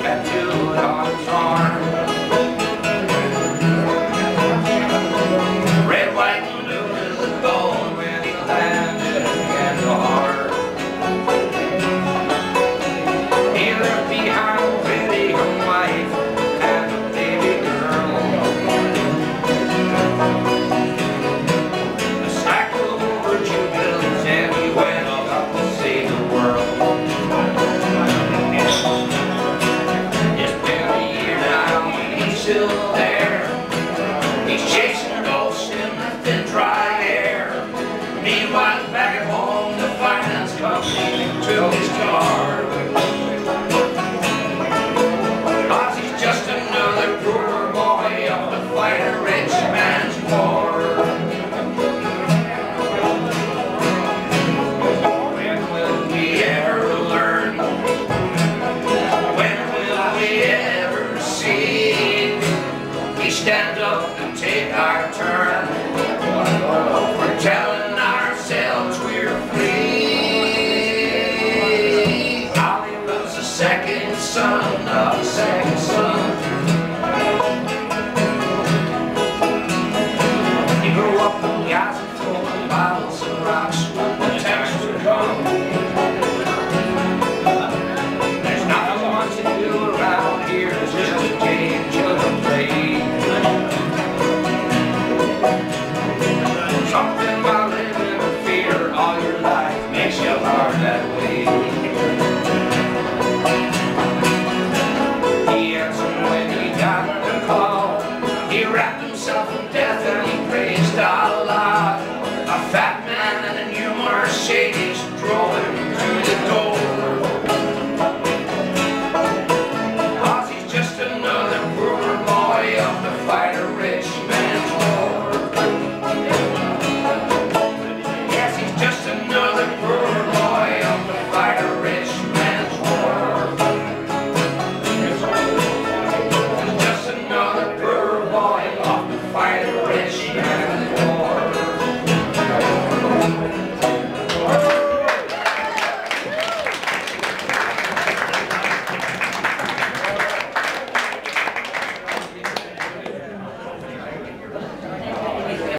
Tattooed on his arm, red, white, and blue to the bone when he landed in Kandahar. He left behind a pretty young wife and a baby girl, a stack of overdue bills, and he went up to save the world. Still there, he's chasing ghosts in the thin, dry air. Meanwhile, back at home, the finance company took his car. 'Cause he's just another poor boy up to fight a rich man's war. When will we ever learn? When will we ever see? We stand up and take our turn. We're telling ourselves we're free. Ollie was the second son of the second son. He grew up in Gaza throwing bottles and rocks when the tanks would come. There's nothing much to do around here, it's just a game children play. Something about living in fear all your life makes you hard that way. He answered when he got the call. He wrapped himself in death and he praised Allah. A fat man and a new Mercedes drove him through the door.